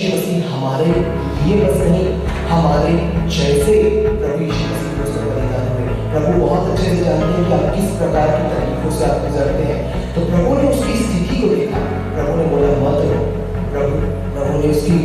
यीशु मसीह हमारे लिए बस नहीं, हमारे जैसे प्रभु यीशु मसीह को उसका बलिदान हुए। प्रभु बहुत अच्छे से जानते हैं कि आप किस प्रकार की तकलीफों से आप गुजरते हैं। तो प्रभु ने उसकी स्थिति को देखा, प्रभु ने बोला मत रो। प्रभु ने उसकी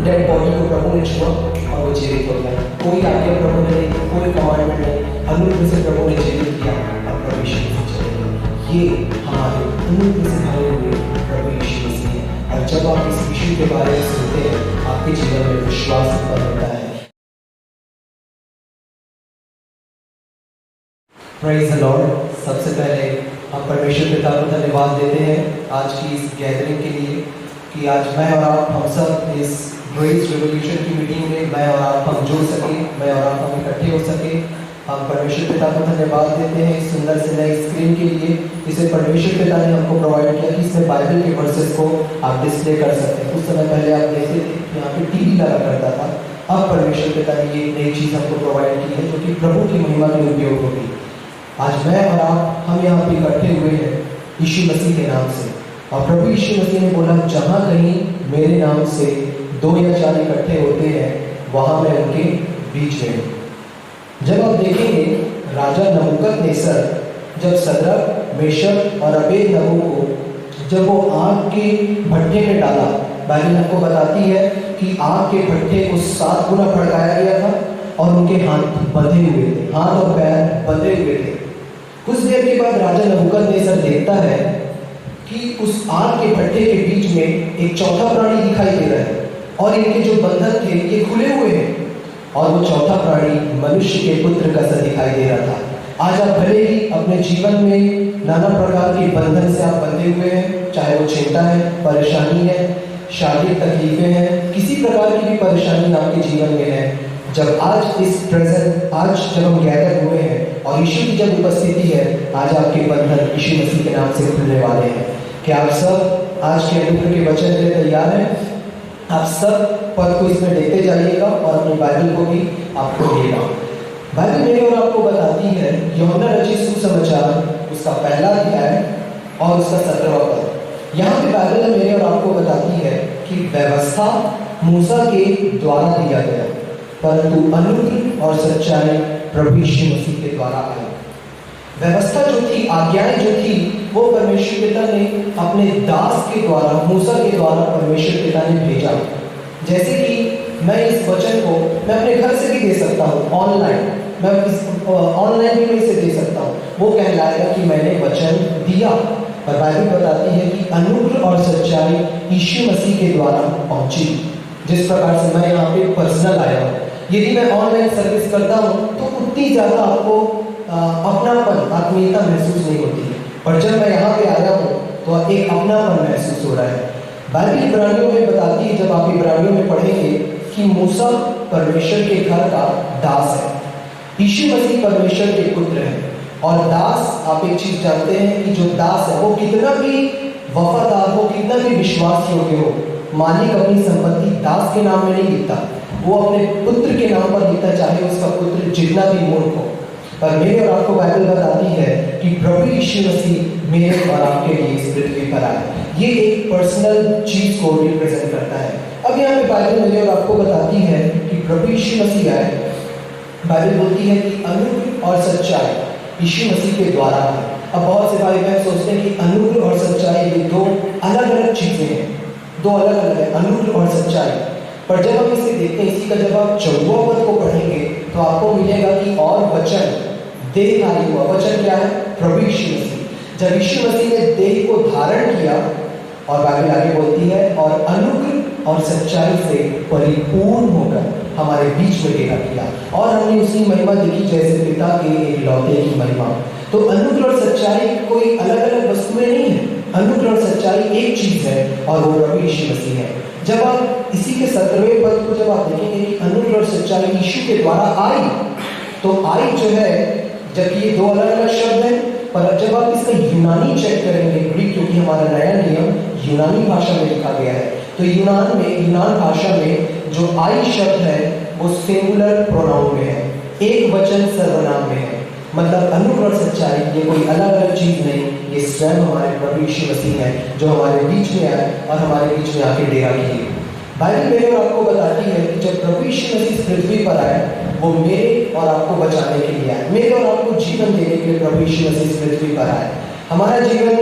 डेड बॉडी को प्रभु ने छुआ और वो जीवित हो गया। कोई आज्ञा प्रभु ने नहीं, कोई कमांडमेंट नहीं, अनुग्रह से प्रभु ने जीवित किया और प्रभु यीशु मसीह चले गए। ये हमारे अनुग्रह से भरे हुए प्रभु यीशु मसीह है। और जब आप इस यीशु के बारे में सुनते हैं, आपके जीवन में विश्वास उत्पन्न होता है। Praise the Lord. सबसे पहले हम परमेश्वर पिता को धन्यवाद देते हैं आज की इस गैदरिंग के लिए कि आज मैं और आप हम सब इस ग्रेस रिवोल्यूशन की मीटिंग में मैं और आप हम जुड़ सके, मैं और आप हम इकट्ठे हो सके। हम परमेश्वर पिता को धन्यवाद देते हैं इस सुंदर से नए स्क्रीन के लिए, जिसे परमेश्वर पिता ने हमको प्रोवाइड किया कि इसमें बाइबल के वर्सेस को आप डिस्प्ले कर सकते हैं। कुछ समय पहले आप देखते थे यहाँ पे टीवी लगा करता था, अब परमेश्वर पिता ने ये नई चीज़ हमको प्रोवाइड की है जो कि प्रभु की महिमा में उपयोग होगी। आज मैं और आप हम यहाँ पे इकट्ठे हुए हैं यीशु मसीह के नाम से, और प्रभु यीशु मसीह ने बोला जहाँ कहीं मेरे नाम से 2 या 4 इकट्ठे होते हैं वहाँ मैं उनके बीच में हूँ। जब आप देखेंगे राजा नबूकदनेस्सर जब सदरक, मेशक और अबेदनगो को जब वो आग के भट्ठे में डाला, बाइबल आपको बताती है कि आग के भट्ठे को 7 गुना भड़काया गया था और उनके हाथ बंधे हुए थे, हाथ और पैर बंधे हुए थे। कुछ देर के बाद राजा नबूकदनेस्सर देखता है कि उस आग के भट्ठे के बीच में एक चौथा प्राणी दिखाई दे रहा है और इनके जो बंधन थे ये खुले हुए हैं, और वो चौथा प्राणी मनुष्य के पुत्र का सा दिखाई दे रहा था। आज आप भले ही अपने जीवन में नाना प्रकार के बंधन से आप बंधे हुए हैं, चाहे वो चिंता है, परेशानी है, शारीरिक तकलीफें हैं, किसी प्रकार की भी परेशानी आपके जीवन में है। जब आज इस प्रेजेंट आज जब हम गैदर हुए हैं और यीशु की जब उपस्थिति है, आज आपके बंधन यीशु मसीह के नाम से खुलने वाले हैं। क्या आप सब आज के अनुग्रह के वचन के लिए तैयार हैं? आप सब पद को इसमें देखते जाइएगा और अपनी बाइबल को भी आपको देगा। बाइबल मेरे और आपको बताती है यूहन्ना रचित सुसमाचार उसका पहला अध्याय और उसका 17वां पद। यहाँ पे बाइबल मेरे और आपको बताती है कि व्यवस्था मूसा के द्वारा दिया गया, परंतु अनुग्रह और सच्चाई प्रभु यीशु मसीह के द्वारा आई। व्यवस्था जो थी, आज्ञाएं जो थी, वो परमेश्वर पिता ने अपने दास के द्वारा, मूसा के द्वारा परमेश्वर पिता ने भेजा। जैसे कि मैं इस वचन को मैं अपने घर से भी दे सकता हूँ ऑनलाइन, मैं ऑनलाइन भी मैं इसे दे सकता हूँ, वो कहलाएगा कि मैंने वचन दिया। पर बाइबल बताती है कि अनुग्रह और सच्चाई यीशु मसीह के द्वारा पहुंची। जिस प्रकार से मैं यहाँ पे पर्सनल आया हूँ, यदि मैं ऑनलाइन सर्विस करता हूँ तो उतनी ज़्यादा आपको अपनापन, आत्मीयता महसूस नहीं होती है, पर जब मैं यहाँ पे आया हूँ तो एक अपनापन महसूस हो रहा है। बाइबल इब्रानियों में बताती है, जब आप इब्रानियों में पढ़ेंगे कि मूसा परमेश्वर के घर का दास है, यीशु मसीह परमेश्वर के पुत्र है। और दास, आप एक चीज जानते हैं कि जो दास है वो कितना भी वफादार हो, कितना भी विश्वास योग्य हो, मालिक अपनी संपत्ति दास के नाम में नहीं लिखता, वो अपने पुत्र के नाम पर लिखता, चाहे उसका पुत्र जितना भी मूर्ख हो। पर मेरे और आपको बाइबल बताती है कि प्रभु यीशु मसीह मेरे और आपके लिए इस पृथ्वी पर आए। ये एक पर्सनल चीज को रिप्रेजेंट करता है। अब यहाँ पे बाइबल मेरे और आपको बताती है कि प्रभु यीशु मसीह आए। बाइबल बोलती है कि अनुग्रह और सच्चाई यीशु मसीह के द्वारा है। अब बहुत से भाई बहन सोचते हैं कि अनुग्रह और सच्चाई ये 2 अलग अलग चीजें हैं, 2 अलग अलग है अनुग्रह और सच्चाई। पर जब हम इसे देखते हैं, इसी का जब आप 14वां पद को पढ़ेंगे तो आपको मिलेगा कि और वचन देहधारी हुआ। वचन क्या है? प्रभु यीशु मसीह। जब यीशु मसीह ने देह को धारण किया, और बाइबल आगे बोलती है और अनुग्रह और सच्चाई से परिपूर्ण होकर हमारे बीच में डेरा किया, और हमने उसकी महिमा देखी जैसे पिता के एक लौते की महिमा। तो अनुग्रह और सच्चाई कोई अलग अलग वस्तुएं नहीं है, अनुग्रह और सच्चाई एक चीज है और वो प्रभु यीशु मसीह है। जब आप इसी के 17वें पद को जब आप देखेंगे कि अनुग्रह और सच्चाई यीशु के द्वारा आई, तो आई जो है, जबकि ये 2 अलग अलग शब्द हैं, पर जब आप इसका यूनानी चेक करेंगे, ग्रीक, क्योंकि हमारा नया नियम यूनानी भाषा में लिखा गया है, तो यूनान भाषा में जो आई शब्द है वो सिंगुलर प्रोनाउन में है, एक वचन सर्वनाम में है। मतलब अनुग्रह और सच्चाई ये कोई अलग अलग चीज नहीं, ये स्वयं हमारे प्रभु यीशु मसीह है जो हमारे बीच में आए और हमारे बीच में आके डेरा किए। बाइबल मेरे और आपको बताती है कि जब प्रभु यीशु मसीह इस पृथ्वी पर आए, वो मेरे और आपको बचाने के लिए आए, मेरे और आपको जीवन देने के लिए प्रभु यीशु मसीह इस पृथ्वी पर आए। हमारा जीवन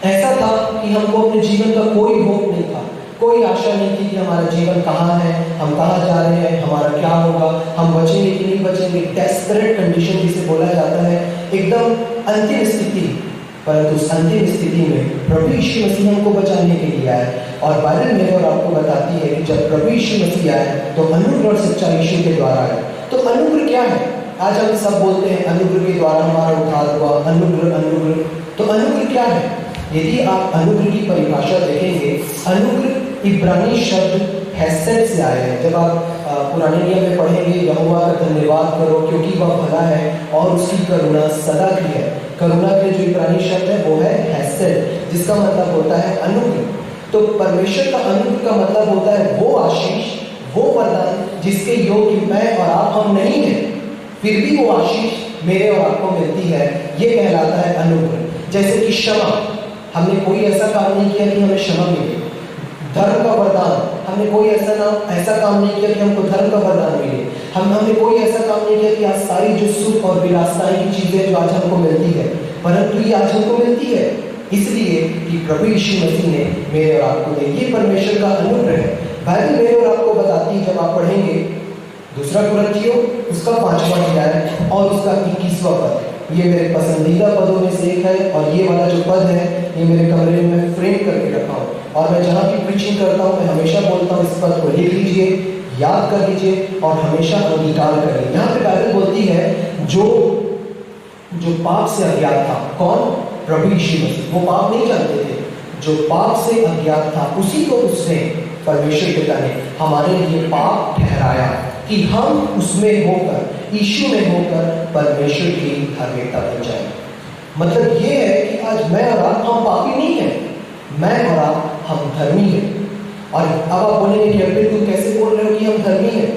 ऐसा था कि हमको अपने जीवन का कोई होप नहीं था, कोई आशा नहीं थी कि हमारा जीवन कहाँ है, हम कहाँ जा रहे हैं, हमारा क्या होगा, हम बचेंगे कि नहीं बचेंगे। डेस्परेट कंडीशन जिसे बोला जाता है, एकदम अंतिम स्थिति। परंतु उस अंतिम स्थिति में प्रभु यीशु मसीह हमको बचाने के लिए आए। और बाइबल मेरे और आपको बताती है कि जब प्रभु यीशु मसीह आए तो अनुग्रह और सच्चाई यीशु के द्वारा आए। तो अनुग्रह क्या है? आज हम सब बोलते हैं अनुग्रह के द्वारा हमारा उद्धार हुआ, अनुग्रह अनुग्रह। तो अनुग्रह क्या है? यदि आप अनुग्रह की परिभाषा देखेंगे, अनुग्रह इब्रानी शब्द हेसेड से आया है। जब आप पुराने नियम में पढ़ेंगे, यहोवा का धन्यवाद करो क्योंकि वह भला है और उसकी करुणा सदा की है। करुणा के जो इब्रानी शब्द है वो है हेसेड, जिसका मतलब होता है अनुग्रह। तो परमेश्वर का अनुग्रह का मतलब होता है वो आशीष, वो वरदान जिसके योग्य मैं और आप हम नहीं हैं, फिर भी वो आशीष मेरे और आपको मिलती है, ये कहलाता है अनुग्रह। जैसे कि क्षमा, हमने कोई ऐसा काम नहीं किया कि हमें क्षमा मिले। धर्म का वरदान, हमने कोई ऐसा काम नहीं किया कि हमको धर्म का वरदान मिले। हमने कोई ऐसा काम नहीं किया कि आज सारी जो सुख और विलासताएं की चीजें जो आज हमको मिलती है, परंतु ये आज हमको मिलती है इसलिए कि प्रभु यीशु मसीह ने मेरे और आपको दी। ये परमेश्वर का अनुग्रह है। बाइबल मेरे और आपको बताती है, जब आप पढ़ेंगे दूसरा कुरिन्थियों उसका 5वां अध्याय और उसका 21वां पद, ये मेरे पसंदीदा पदों में से एक है। और ये वाला जो पद है ये मेरे कमरे में मैं फ्रेम करके रखा हूँ, और मैं जहाँ भी प्रीचिंग करता हूँ मैं हमेशा बोलता हूँ इस पद को लिख लीजिए, याद कर लीजिए और हमेशा अंगीकार करिए। यहाँ पे बाइबल बोलती है जो पाप से अज्ञात था, कौन? प्रभु यीशु मसीह। वो पाप नहीं जानते थे, जो पाप से अज्ञात था उसी को उसने, परमेश्वर पिता ने हमारे लिए पाप ठहराया कि हम उसमें होकर, यीशु में होकर परमेश्वर की धार्मिकता बन जाए। मतलब ये है कि आज मैं और आप हम पापी नहीं है, मैं और आप हम धर्मी हैं। और अब आप बोलेंगे कि अभी तुम कैसे बोल रहे हो कि हम धर्मी हैं?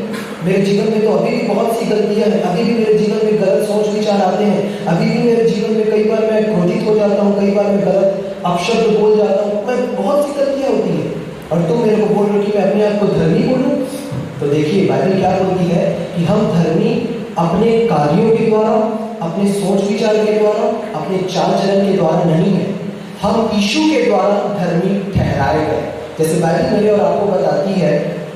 मेरे जीवन में तो अभी भी बहुत सी गलतियां हैं, अभी भी मेरे जीवन में गलत सोच विचार आते हैं, अभी भी मेरे जीवन में कई बार मैं क्रोधित हो जाता हूँ, कई बार मैं गलत अपशब्द बोल जाता हूँ, मैं बहुत सी गलतियां होती हैं। और तुम मेरे को बोल रहे हो कि मैं अपने आप को धर्मी बोलूँ? तो देखिए बाइबल क्या बोलती है कि हम धर्मी अपने कार्यों के द्वारा, अपने सोच विचार के द्वारा, अपने चाल चलन के द्वारा नहीं है, हम यीशु के द्वारा धर्मी ठहराए गए। जैसे बाइबल मेरे और आपको बताती है,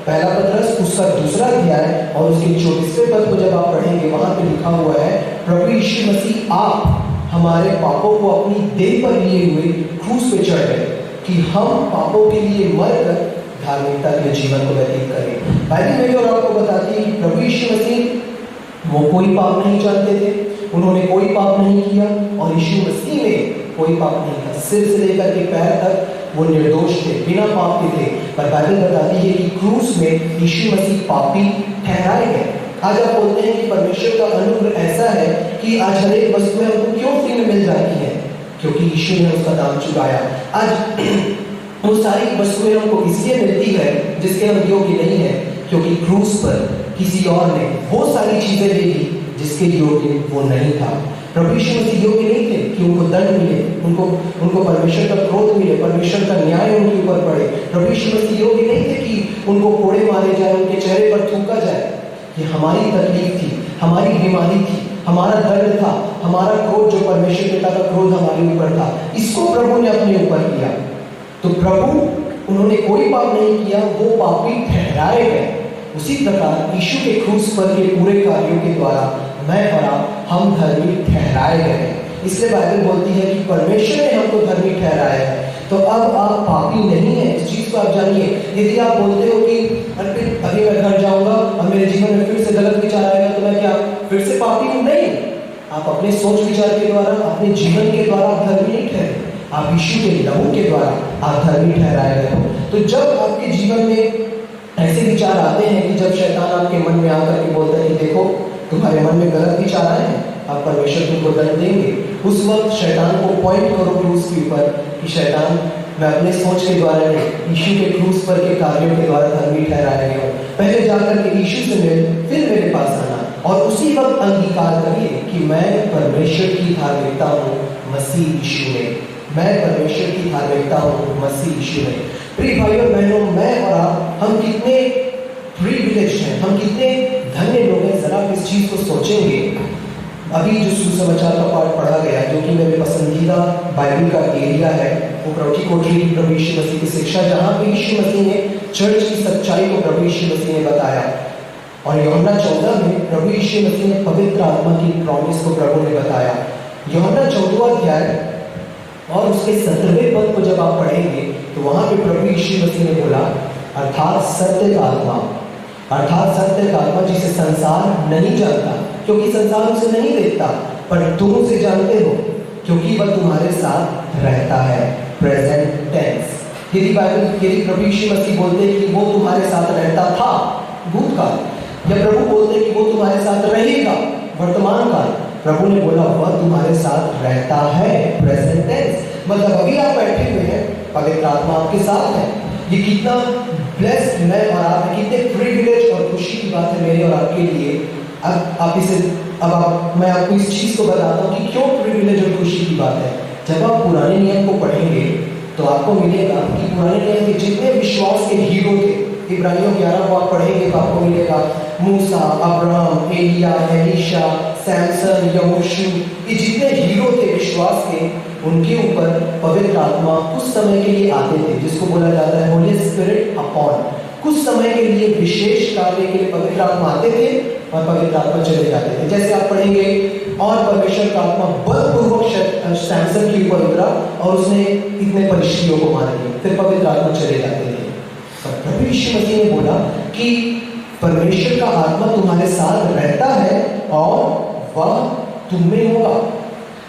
पहला पत्रस उसका 2वां अध्याय और उसके 24वें पद को जब आप पढ़ेंगे, वहां पे लिखा हुआ है, प्रभु यीशु मसीह आप हमारे पापों को अपनी देह पर लिए हुए क्रूस पे चढ़ गए कि हम पापों के लिए मरकर धार्मिकता के जीवन को व्यतीत करें। बाइबल मेरे और आपको बताती है कि प्रभु यीशु मसीह वो कोई पाप नहीं जानते थे, उन्होंने कोई पाप नहीं किया, और यीशु मसीह में कोई पाप नहीं था। सिर से लेकर के पैर तक वो निर्दोष थे, बिना पाप के थे। पर बाइबल बताती है कि क्रूस में यीशु मसीह पापी ठहराए गए। आज आप बोलते हैं कि परमेश्वर का अनुग्रह ऐसा है कि आज हर एक वस्तुएं हमको क्यों फ्री में मिल जाती है? क्योंकि यीशु ने उसका दाम चुकाया। आज वो सारी वस्तुएं हमको इसलिए मिलती है जिसके हम योग्य नहीं है, क्योंकि क्रूस पर किसी और ने वो सारी चीजें दे दी जिसके योग्य वो नहीं था। प्रभु यीशु मसीह योग्य नहीं थे कि उनको दंड मिले, उनको परमेश्वर का क्रोध मिले, परमेश्वर का न्याय उनके ऊपर पड़े। प्रभु यीशु मसीह योग्य नहीं थे कि उनको कोड़े मारे जाए, उनके चेहरे पर थूका जाए। ये हमारी तकलीफ थी, हमारी बीमारी थी, हमारा दर्द था, हमारा क्रोध, जो परमेश्वर पिता का क्रोध हमारे ऊपर था, इसको प्रभु ने अपने ऊपर किया। तो प्रभु, उन्होंने कोई पाप नहीं किया, वो पापी ठहराए गए। उसी प्रकार यीशु के क्रूस पर के पूरे कार्यों के द्वारा मैं और आप हम धर्मी ठहराए गए। इसलिए बाइबल बोलती है कि परमेश्वर ने हमको धर्मी ठहराया है। तो अब आप पापी नहीं है, इस चीज को आप जानिए। यदि आप बोलते हो कि अभी मैं घर जाऊंगा और मेरे जीवन में फिर से गलत विचार आएगा तो मैं क्या फिर से पापी हूं? नहीं, आप अपने सोच विचार के द्वारा, अपने जीवन के द्वारा आप धर्मी नहीं ठहरे, आप यीशु के लहू के द्वारा आप धर्मी ठहराए गए हो। तो जब आपके जीवन में ऐसे विचार आते हैं कि जब शैतान आपके मन में आकर के बोलता है कि देखो तुम्हारे मन में गलत विचार आए हैं, आप परमेश्वर तुमको दंड देंगे, उस वक्त शैतान को पॉइंट करो क्रूस के ऊपर कि शैतान, मैं अपने सोच के द्वारा नहीं, यीशु के क्रूस पर के कार्यों के द्वारा धर्मी ठहराया गया हूँ। पहले जाकर के यीशु से मिल, फिर मेरे पास आना, और उसी वक्त अंगीकार करिए कि मैं परमेश्वर की धार्मिकता हूँ मसीह यीशु में। मैं परमेश्वर की धार्मिकता हूँ मसीह यीशु में। प्रिय भाइयों बहनों, मैं और आप हम कितने प्रिविलेज हैं, हम कितने धन्य लोग हैं। जरा इस चीज को सोचेंगे। अभी जो सुसमाचार का पाठ पढ़ा गया, जो कि मेरे पसंदीदा बाइबल का एरिया है, वो प्रभु की कोठरी, प्रभु यीशु मसीह की शिक्षा, जहाँ पे यीशु मसीह ने चर्च की सच्चाई को प्रभु यीशु मसीह ने बताया। और यूहन्ना 14 में प्रभु यीशु मसीह ने पवित्र आत्मा की प्रॉमिस को प्रभु ने बताया। यूहन्ना 14वां अध्याय और उसके 17वें पद को जब आप पढ़ेंगे तो वहां पे प्रभु यीशु मसीह ने बोला, अर्थात सत्य का आत्मा, अर्थात सत्य का आत्मा जिसे संसार नहीं जानता, क्योंकि संसार उसे नहीं देखता, पर तुम उसे जानते हो क्योंकि वह तुम्हारे साथ रहता है। Present tense. यदि बाइबल, यदि प्रभु यीशु मसीह बोलते कि वो तुम्हारे साथ रहता था, भूतकाल, या प्रभु बोलते कि वो तुम्हारे साथ रहेगा, वर्तमान काल, प्रभु ने बोला वह तुम्हारे साथ रहता है। Present tense. मतलब अभी आप बैठे हुए हैं, पवित्र आत्मा आपके साथ है। ये कितना ब्लेस्ड मैं और आप, कितने प्रिविलेज और खुशी की बात है मेरे और आपके लिए। मैं आपको इस चीज को बताता हूँ कि क्यों प्रिविलेज और खुशी की बात है। जब आप पुराने नियम को पढ़ेंगे तो आपको मिलेगा कि पुराने नियम के जितने विश्वास के हीरो थे, इब्रानियों 11 को आप पढ़ेंगे तो आपको मिलेगा मूसा, अब्राहम, एलिया, एलीशा, सैमसन, यहोशू, ये जितने हीरो थे विश्वास के, उनके ऊपर पवित्र आत्मा कुछ समय के लिए आते थे, जिसको बोला जाता है होली स्पिरिट अपॉन। कुछ समय के लिए विशेष कार्य के लिए पवित्र आत्मा आते थे और पवित्र आत्मा चले जाते थे। जैसे आप पढ़ेंगे, और परमेश्वर का आत्मा बलपूर्वक सैमसन के ऊपर उतरा और उसने इतने परिश्रमियों को मार दिया, फिर पवित्र आत्मा चले जाते थे। पर प्रभु यीशु मसीह ने बोला कि परमेश्वर का आत्मा तुम्हारे साथ रहता है और वह तुम में होगा,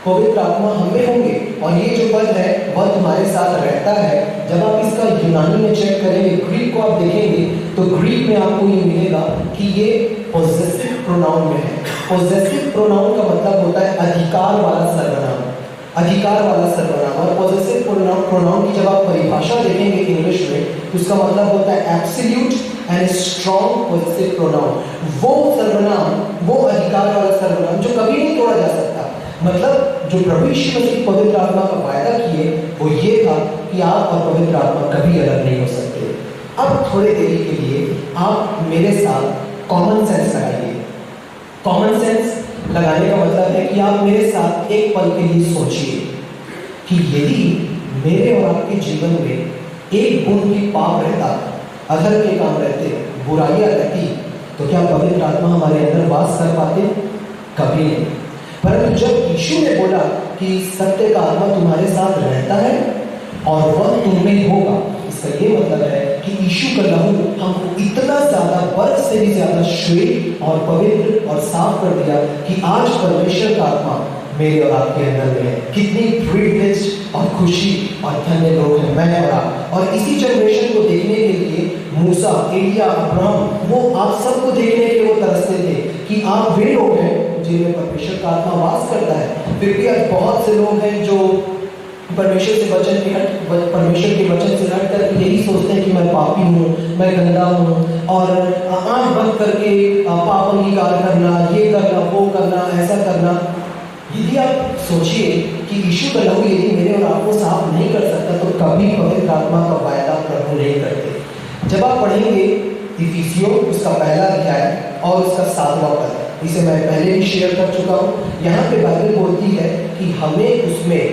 पवित्र आत्मा हम में होंगे, और ये जो पद है वह तुम्हारे साथ रहता है। जब आप इसका यूनानी में चेक करेंगे, ग्रीक को आप देखेंगे तो ग्रीक में आपको ये मिलेगा कि ये पॉजेसिव प्रोनाउन में है। पॉजेसिव प्रोनाउन का मतलब होता है अधिकार वाला सर्वनाम, अधिकार वाला सर्वनाम। और पॉजेसिव प्रोनाउन की जब आप परिभाषा देखेंगे इंग्लिश में, उसका मतलब होता है absolute and strong possessive pronoun. वो सर्वनाम, वो अधिकार वाला सर्वनाम जो कभी नहीं तोड़ा जा सकता। मतलब जो प्रभु यीशु मसीह पवित्र आत्मा का वायदा किए वो ये था कि आप और पवित्र आत्मा कभी अलग नहीं हो सकते। अब थोड़े देरी के लिए आप मेरे साथ कॉमन सेंस लगाइए। कॉमन सेंस लगाने का मतलब है कि आप मेरे साथ एक पल के लिए सोचिए कि यदि मेरे और आपके जीवन में एक गुण भी पाप रहता, अधर्म के काम रहते, बुराइयां रहती, तो क्या पवित्र आत्मा हमारे अंदर वास कर पाते? कभी नहीं। परंतु जब यीशु ने बोला कि सत्य का आत्मा तुम्हारे साथ रहता है और वह तुम में होगा, इसका ये मतलब है कि यीशु का लहू हमको इतना ज्यादा, बर्फ से भी ज्यादा श्वेत और पवित्र और साफ कर दिया कि आज परमेश्वर का आत्मा मेरे और आपके अंदर में है। कितनी प्रिविलेज और खुशी और धन्य लोग हैं मैं और आप। और इसी जनरेशन को देखने के लिए मूसा, एलिया, अब्राहम, वो आप सबको देखने के लिए वो तरसते थे कि आप वे लोग हैं जिनमें परमेश्वर का आत्मा वास करता है। फिर भी आज बहुत से लोग हैं जो परमेश्वर के वचन से हट कर यही सोचते हैं कि मैं पापी हूँ, मैं गंदा हूँ, और आंख बंद करके पाप अंगीकार करना, ये करना, वो करना, ऐसा करना। यदि आप सोचिए कि यीशु का लहू यदि मेरे और आपको साफ नहीं कर सकता, तो कभी पवित्र आत्मा का वायदा प्रभु नहीं करते। जब आप पढ़ेंगे इफिसियों उसका पहला अध्याय और उसका 7वां पद, इसे मैं पहले भी शेयर कर चुका हूँ। यहाँ पे बाइबल बोलती है कि हमें उसमें,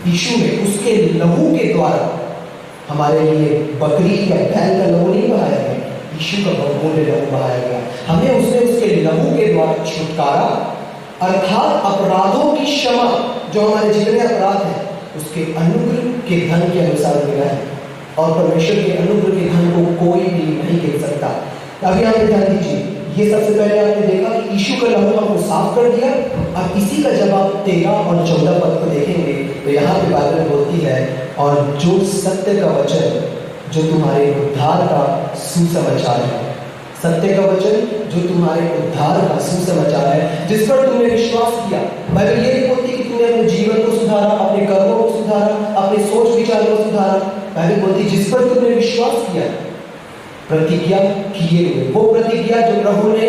यीशु में, उसके लहू के द्वारा हमारे लिए बकरी या बैल का लहू नहीं बहाया गया, यीशु का बहुमूल्य लहू बहाया गया। हमें उसने उसके लहू के द्वारा छुटकारा, अर्थात अपराधों की क्षमा, जो हमारे जितने अपराध हैं उसके अनुग्रह के धन के अनुसार मिला है। और परमेश्वर के अनुग्रह के धन को कोई भी नहीं गिन सकता। अभी आप ध्यान दीजिए, ये सबसे पहले आपने देखा कि यीशु का लहू हमको साफ कर दिया। अब इसी का जब आप 13 और 14 पद को देखेंगे तो यहाँ पे बाइबल बोलती है, और जो सत्य का वचन जो तुम्हारे उद्धार का सुसमाचार है, सत्य का वचन जो तुम्हारे उद्धार का सुसमाचार है, जिस पर तुमने विश्वास किया। बाइबल ये नहीं बोलती कि तुमने अपने जीवन को सुधारा, अपने कर्मों को सुधारा, अपने सोच विचार को सुधारा। बाइबल बोलती जिस पर तुमने विश्वास किया, प्रतिज्ञा किए हुए, वो प्रतिज्ञा जो प्रभु ने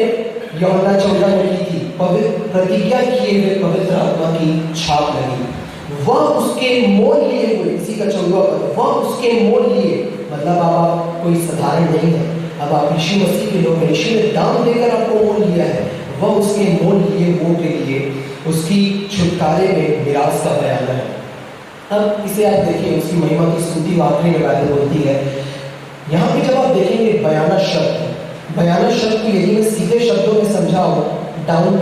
यूहन्ना 14 में की थी, पवित्र प्रतिज्ञा किए हुए पवित्र आत्मा की छाप लगी। वह उसके मोल लिए हुए, इसी का 14वां पद, वह उसके मोल लिए, मतलब आप कोई साधारण नहीं है, अब आप यीशु मसीह के लोग हैं। यीशु ने दाम देकर आपको मोल लिया है, वह उसके मोल लिए वो के लिए उसकी छुटकारे में मिरास का बयान है। अब इसे आप देखिए, उसकी महिमा की स्तुति आखिरी में बाइबल बोलती है। यहाँ पे जब आप देखेंगे बयाना शब्द को यदि मैं सीधे शब्दों में समझाऊं, डाउन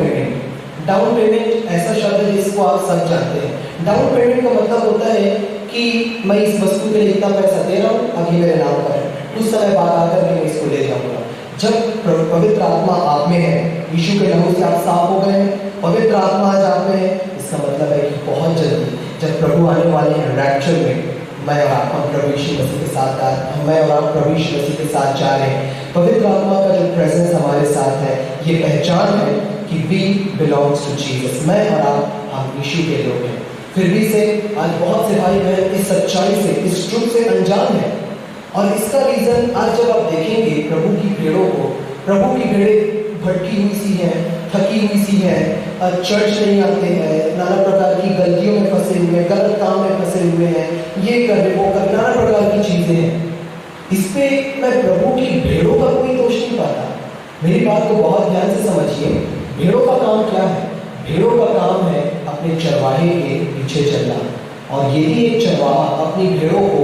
पेमेंट ऐसा शब्द है जिसको आप सब जानते हैं। डाउन पेमेंट का मतलब होता है कि मैं इस वस्तु के लिए इतना पैसा दे रहा हूँ, अभी मेरे नाम पर है, उस समय बाद आकर के मैं इसको ले जाऊंगा। जब पवित्र आत्मा आप में है, यीशु के लहू से आप साफ हो गए हैं, पवित्र आत्मा आज आप में है, इसका मतलब है कि बहुत जल्दी जब प्रभु आने वाले हैं रैप्चर में, मैं और आप प्रभु यीशु मसीह के साथ मैं और आप प्रभु यीशु मसीह के साथ जा रहे हैं। पवित्र आत्मा का जो प्रेजेंस हमारे साथ है, ये पहचान है कि वी बिलोंग्स टू जीसस। मैं और आप, हम यीशु के लोग हैं। फिर भी से आज बहुत से भाई बहन इस सच्चाई से, इस ट्रुथ से अनजान है। और इसका रीजन आज जब आप देखेंगे प्रभु की भेड़ों को, प्रभु की भेड़ें भटकी हुई सी हैं, थकी हुई सी हैं, चर्च नहीं आते हैं, नाना प्रकार की गलतियों में फंसे हुए हैं, गलत काम में फंसे हुए हैं, ये कर रहे वो कर, नाना प्रकार की चीजें हैं। इस पे मैं प्रभु की भेड़ों का कोई दोष नहीं पाता। मेरी बात को बहुत ध्यान से समझिए। भेड़ों का काम क्या है? भेड़ों का काम है अपने चरवाहे के पीछे चलना। और यदि एक चरवाहा अपनी भेड़ों को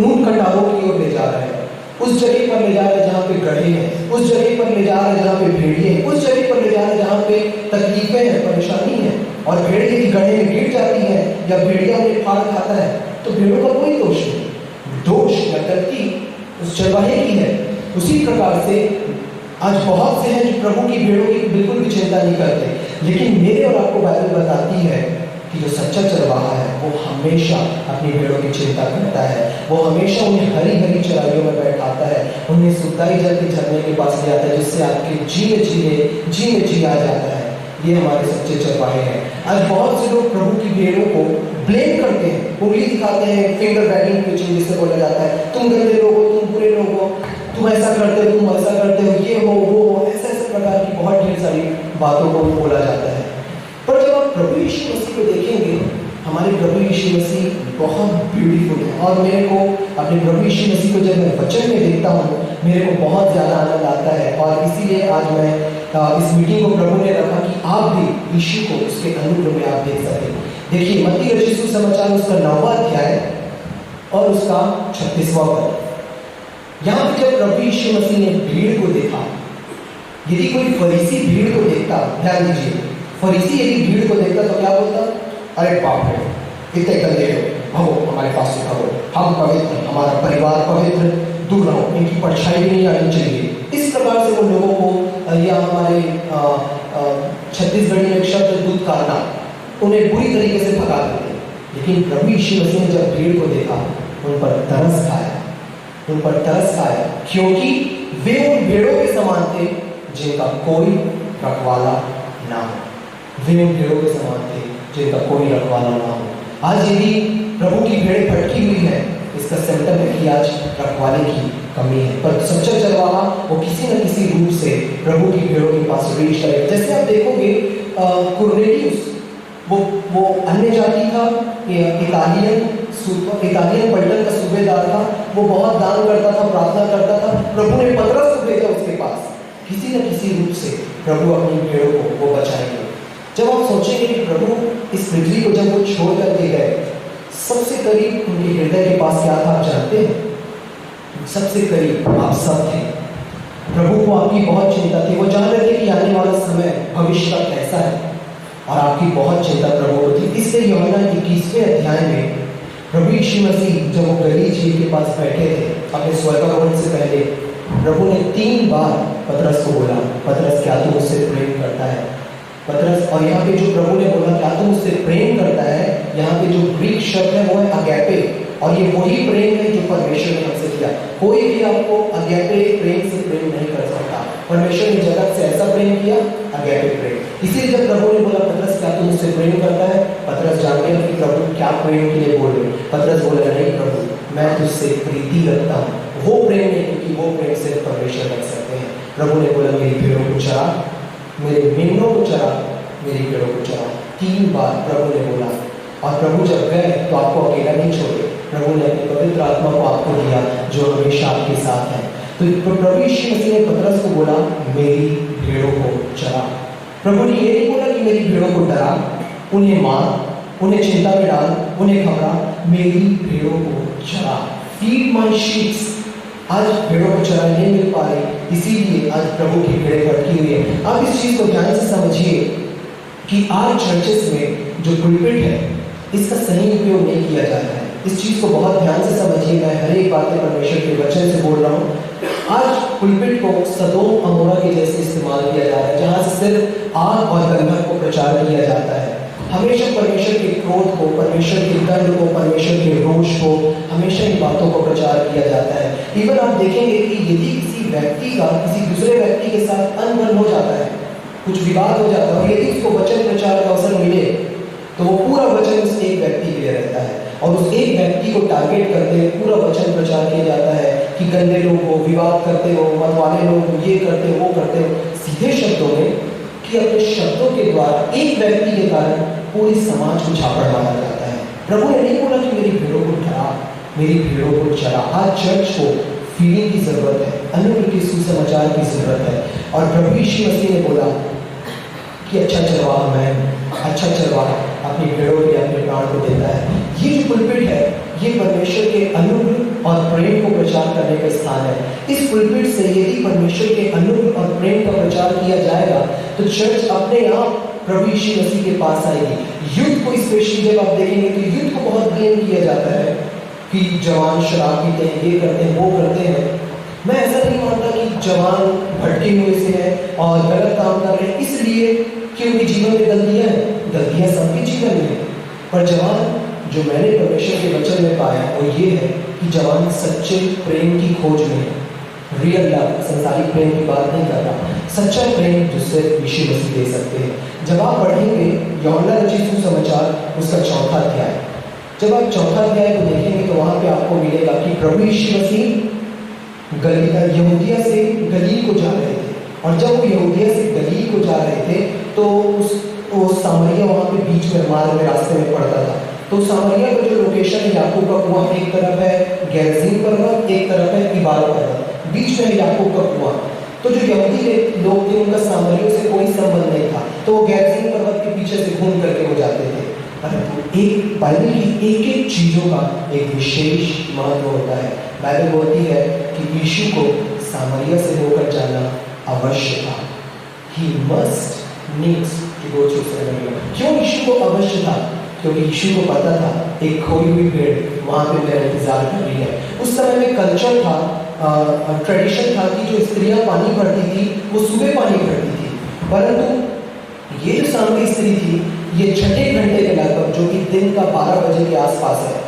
ऊंट कटारों की ओर ले जा रहा है, उस जगह पर ले जा रहा है जहाँ पे गड्ढे हैं, उस जगह पर ले जा रहा है जहाँ पे भेड़िए हैं, उस जगह पर ले जा रहा है जहाँ पे तकलीफें हैं, परेशानी है, और भेड़ यदि गड्ढे में गिर जाती है या भेड़िया उन्हें फाड़ खाता है, तो भेड़ों का कोई दोष नहीं। दोष या गलती उस चरवाहे की है। उसी प्रकार से आज बहुत से हैं जो प्रभु की भेड़ों की बिल्कुल भी चिंता नहीं करते, लेकिन मेरे और आपको बाइबल बताती है कि जो सच्चा चरवाहा है वो हमेशा अपनी भेड़ों की चिंता करता है। वो हमेशा उन्हें हरी हरी चराइयों में बैठाता है, उन्हें सुखदाई जल के झरने के पास ले आता है, जिससे आपके जी में जी आ जाता है। ये हमारे सच्चे चरवाहे हैं। आज बहुत से लोग प्रभु की भेड़ों को ब्लेम करते हैं, उंगली दिखाते हैं, फिंगर वैगिंग पिचिंग जिसे बोला जाता है, तुम गंदे लोग हो, तुम बुरे लोग हो, तुम ऐसा करते हो, तुम ऐसा करते हो, ये हो वो हो, ऐसे प्रकार की बहुत ढेर सारी बातों को बोला जाता है। पर जब आप प्रभु यीशु मसीह को देखेंगे, हमारे प्रभु यीशु मसीह बहुत ब्यूटीफुल है। और मेरे को अपने प्रभु यीशु मसीह को जब मैं वचन में देखता हूँ, मेरे को बहुत ज़्यादा आनंद आता है। और इसीलिए आज मैं इस मीटिंग को प्रभु ने रखा कि आप भी यीशु को उसके अनुग्रह में आप देख सकें। देखिए मत्ती रचित सुसमाचार उसका 9वां अध्याय और उसका 36वां पद। यहाँ पे जब प्रभु यीशु मसीह ने भीड़ को देखा, यदि कोई फरीसी भीड़ को देखता, ध्यान दीजिए, फरीसी यदि भीड़ को देखता तो क्या बोलता? अरे बाप रे, इतने गंदे लोग, भगो हमारे पास से भगो, हम पवित्र, हमारा परिवार पवित्र, दूर रहो, इनकी परछाई भी नहीं आनी चाहिए। इस प्रकार से वो लोगों को, या हमारे छत्तीसगढ़ी में एक शब्द दूध काटना, उन्हें बुरी तरीके से भगा देते। लेकिन प्रभु यीशु मसीह ने जब भीड़ को देखा, उन पर तरस खाया, क्योंकि वे उन भेड़ों के समान थे जिनका कोई रखवाला ना हो। वे उन भेड़ों के समान थे जिनका कोई रखवाला ना हो। आज यदि प्रभु की भेड़ें भटकी हुई है, इसका सिम्टम है कि आज रखवाले की कमी है। पर सच्चा चरवाहा वो किसी न किसी रूप से प्रभु की भेड़ों के पास रीच करेगा। जैसे आप देखोगे कुरनेलियुस, वो अन्य जाति था, इटालियन पलटन का सूबेदार था, वो बहुत दान करता था, प्रार्थना करता था। प्रभु ने पतरस को भेजा उसके पास, किसी न किसी रूप से प्रभु अपनी भेड़ों को वो बचाएंगे। जब आप सोचेंगे कि प्रभु इस पृथ्वी को जब वो छोड़ करके गए, सबसे करीब उनके हृदय के पास क्या था आप जानते हैं? सबसे करीब आप सब थे। प्रभु को आपकी बहुत चिंता थी। वो जान रहे थे कि आने वाला समय भविष्य का कैसा है, और आपकी बहुत चिंता प्रभु को थी। इसलिए यूहन्ना 21वें अध्याय में प्रभु यीशु मसीह जब वो गलील झील के पास बैठे थे अपने स्वर्गारोहण से पहले, प्रभु ने 3 बार पतरस को बोला, पतरस क्या तू मुझसे प्रेम करता है? पतरस, और यहाँ पे जो प्रभु ने बोला क्या तू मुझसे प्रेम करता है, यहाँ पे जो ग्रीक शब्द है वो है अगैपे, और ये वही प्रेम है जो परमेश्वर ने हमसे किया। कोई भी आपको अगैपे प्रेम से प्रेम नहीं कर सकता। परमेश्वर ने जगत से ऐसा प्रेम किया, अगैपे प्रेम। इसीलिए जब प्रभु ने बोला पतरस क्या तू मुझसे प्रेम करता है, पतरस जान गया कि प्रभु क्या प्रेम के लिए बोल रहे। पतरस बोला नहीं प्रभु, मैं तुझसे प्रीति रखता हूँ। वो प्रेम नहीं, क्योंकि वो प्रेम सिर्फ परमेश्वर रख सकते हैं। प्रभु ने बोला मेरी भेड़ों को चरा, मेरे मेमनों को चरा, मेरी भेड़ों को चरा। 3 बार प्रभु ने बोला। और प्रभु जब गए तो आपको अकेला नहीं छोड़े, प्रभु ने अपनी पवित्र आत्मा को आपको दिया जो हमेशा आपके साथ है। तो प्रभु यीशु मसीह ने पतरस को बोला, मेरी भेड़ों को चरा। प्रभु ने ये नहीं बोला कि मेरी भेड़ों को डरा, उन्हें मार, उन्हें चिंता में डाल, उन्हें घबरा, मेरी भेड़ों को चरा, फीड माय शीप्स। आज भेड़ों को चराने नहीं मिल पा रही, इसीलिए आज प्रभु की भेड़ें भटकी हुई है। आप इस चीज को ध्यान से समझिए कि आज चर्चेस में जो पुलपिट है इसका सही उपयोग नहीं किया जाता है। इस चीज को बहुत ध्यान से समझिए। मैं हर एक बातें परमेश्वर के वचन से बोल रहा हूँ। आज पुलपिट को सदोम अमोरा के जैसे इस्तेमाल किया जा रहा है, जहां से सिर्फ आग और गंधक को प्रचार किया जाता है। हमेशा परमेश्वर के क्रोध को, परमेश्वर के दंड को, परमेश्वर के रोष को, हमेशा इन बातों को प्रचार किया जाता है। इवन आप देखेंगे कि यदि किसी व्यक्ति का किसी दूसरे व्यक्ति के साथ अनबन हो जाता है, कुछ विवाद हो जाता है, और यदि उसको वचन प्रचार का अवसर मिले तो वो पूरा वचन उस एक व्यक्ति के लिए रहता है, और उस एक व्यक्ति को टारगेट करते हुए पूरा वचन प्रचार किया जाता है कि गंदे लोग हो, विवाद करते हो, मत वाले लोग ये करते हो, वो करते हो। सीधे शब्दों में कि अपने शब्दों के द्वारा एक व्यक्ति के कारण पूरी समाज को झापड़ मारा जाता है। प्रभु ने नहीं बोला कि मेरी भेड़ों को डरा, मेरी भेड़ों को चरा। आज चर्च को फीडिंग की जरूरत है, अनुग्रह के सुसमाचार की जरूरत है। और प्रभु यीशु मसीह ने बोला कि अच्छा चरवाहा मैं, अच्छा चरवाहा अपनी भेड़ों के लिए अपने प्राण को देता है। ये जो पुलपिट है ये परमेश्वर के अनुग्रह और प्रेम को प्रचार करने का स्थान है। इस पुलपिट से यदि परमेश्वर के अनुग्रह और प्रेम का प्रचार किया जाएगा तो चर्च अपने आप प्रभु यीशु मसीह के पास आएगी। युद्ध को स्पेशली जब आप देखेंगे तो युद्ध को बहुत ब्लेम किया जाता है कि जवान शराब पीते हैं, ये करते हैं, वो करते हैं। मैं ऐसा नहीं मानता कि जवान भटके हुए से है और गलत काम कर रहे हैं इसलिए कि उनके जीवन में गलतियां हैं। गलतियां सबके जीवन में, पर जवान जो मैंने परमेश्वर के वचन में पाया वो ये है कि जवान सच्चे प्रेम की खोज में है। रियल लव, संसारिक प्रेम की बात नहीं कर रहा, सच्चा प्रेम जिससे यीशु मसीह दे सकते हैं। जब आप पढ़ेंगे यूहन्ना रचित सुसमाचार उसका 4वां अध्याय, जब आप 4वां अध्याय को देखेंगे तो वहां पे आपको मिलेगा कि प्रभु यीशु मसीह यहूदिया से गलील को जा रहे थे, और जब वो यहूदिया से गलील को जा रहे थे तो वो सामरिया वहां पे बीच में मार्ग में रास्ते में पड़ता था। तो सामरिया का जो लोकेशन है याकूब का कुआं, एक तरफ है गेरजीम पर्वत, एक तरफ है इबार पर्वत, बीच में है याकूब का कुआं। तो जो यहूदी लोग थे उनका सामरियों से कोई संबंध नहीं था, तो वो गेरजीम पर्वत के पीछे से घूम करके वो जाते थे। परंतु एक बाइबल की एक एक चीजों का एक विशेष महत्व होता है। बाइबल बोलती है कि यीशु को सामरिया से होकर जाना अवश्य था। He must needs to go through Samaria। क्यों यीशु को अवश्य था? क्योंकि यीशु को पता था एक खोई हुई भेड़ वहां पे मेरा इंतजार कर रही है। उस समय में कल्चर था, ट्रेडिशन था कि जो स्त्रियां पानी भरती थी वो सुबह पानी भरती थी, परंतु ये जो सामने स्त्री थी ये 6 घंटे के लगभग, जो कि दिन का 12 बजे के आसपास है,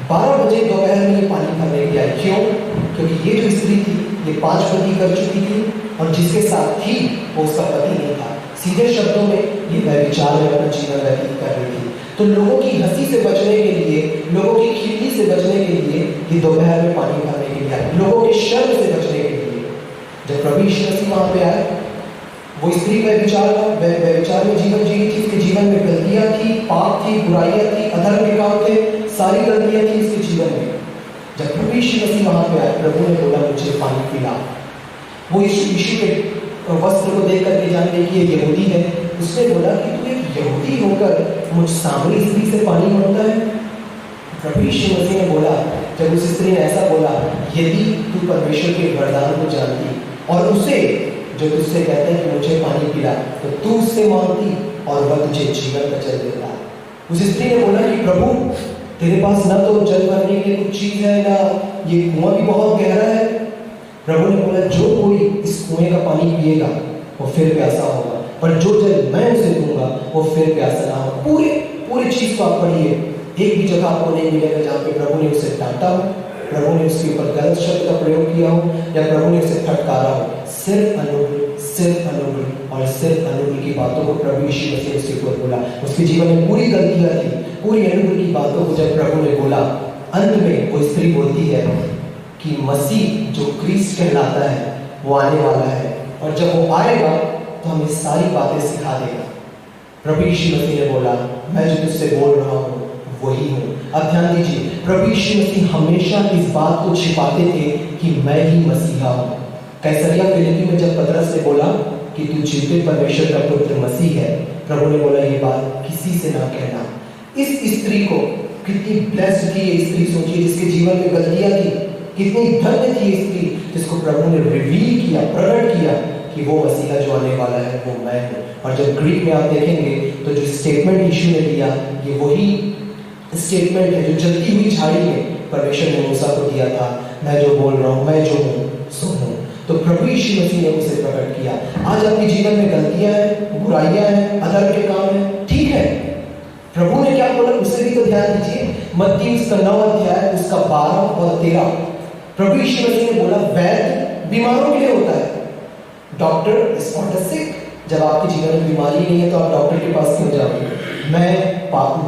12 बजे दोपहर में ये पानी भरने के लिए। क्यों? क्योंकि ये जो स्त्री थी ये 5 पति कर चुकी थी और जिसके साथ थी वो उसका पति नहीं था। सीधे शब्दों में ये व्यभिचार में अपना जीवन व्यतीत कर रही थी। तो लोगों की हंसी से बचने के लिए, लोगों की खिल्ली से बचने के लिए ये दोपहर में पानी भरने के लिए आए, लोगों के शर्म से बचने के लिए। जब प्रभु यीशु मसीह वहां पे आए, वो स्त्री व्यभिचार में जीवन जी थी, उसके जीवन में गलतियां थी, पाप थी, बुराइयां थी, अधर्म के काम थे, सारी गलतियां थी उसके जीवन में। जब प्रभु यीशु मसीह वहां पे आए, प्रभु ने बोला मुझे पानी पिला। वो यीशु के वस्त्र को देख करके जान गई कि ये यहूदी है। उसने बोला कि तू एक यहूदी होकर मुझ सामरी स्त्री से पानी मांगता है। प्रभु यीशु मसीह ने बोला, जब उस स्त्री ने ऐसा बोला, यदि तू परमेश्वर के वरदान को जानती और उसे जो तुझसे कहता है कि मुझे पानी पिला, तो तू उससे मांगती और वह तुझे जीवन का जल देता। उस स्त्री ने बोला कि प्रभु तेरे पास न तो जल भरने के लिए कुछ चीज है, ना ये कुआं भी बहुत गहरा है। प्रभु ने बोला जो कोई इस कुएं का पानी पिएगा वो फिर प्यासा होगा, पर जो जल मैं उसे दूंगा वो फिर प्यासा ना होगा। पूरे चीज को आप पढ़िए, एक भी जगह आपको नहीं मिलेगा जहाँ पे प्रभु ने उसे डांटा हो, प्रभु ने उसके ऊपर गलत शब्द का प्रयोग किया हो, या प्रभु ने उसे फटकारा हो। सिर्फ अनुग्रह और सिर्फ अनुग्रह की बातों को प्रभु यीशु मसीह उसके ऊपर बोला। उसके जीवन में पूरी गलतियां थी, पूरी अनुग्रह की बातों को जब प्रभु ने बोला, अंत में वो स्त्री बोलती है कि मसीह जो क्रिस्ट कहलाता है वो आने वाला है, और जब वो आएगा तो हमें सारी बातें सिखा देगा। प्रभु यीशु मसीह ने बोला, मैं जो तुझसे बोल रहा हूँ वही हूँ। अब ध्यान दीजिए, प्रभु यीशु मसीह हमेशा इस बात को छिपाते थे कि मैं ही मसीहा हूँ। कैसरिया फिलिप्पी में जब पतरस ने बोला कि तू जीवित परमेश्वर का पुत्र मसीह है, प्रभु ने बोला ये बात किसी से ना कहना। इस स्त्री को कितनी ब्लेस्ड थी ये स्त्री, सोचिए, जिसके जीवन में गलतियां थी, कितनी धन्य थी ये स्त्री जिसको प्रभु ने रिवील किया, प्रकट किया कि वो मसीहा जो आने वाला है वो मैं हूँ। और जब ग्रीक में आप देखेंगे तो जो स्टेटमेंट यीशु ने दिया, ये वही स्टेटमेंट है जो जलती हुई झाड़ी में परमेश्वर ने मूसा को दिया था, मैं जो बोल रहा हूँ, मैं जो हूँ सो हूँ। तो प्रभु यीशु मसीह ने उसे प्रकट किया। आज आपके जीवन में गलतियां हैं, बुराइयां हैं, अधर्म के काम हैं, ठीक है, प्रभु ने क्या बोला उसे भी तो ध्यान दीजिए। मत्ती उसका 9 अध्याय उसका 12 और 13, प्रभु यीशु मसीह ने बोला वैद्य बीमारों के लिए होता है, डॉक्टर इज नॉट अ सिक। जब आपके जीवन में बीमारी नहीं है तो आप डॉक्टर के पास क्यों जाओगे? मैं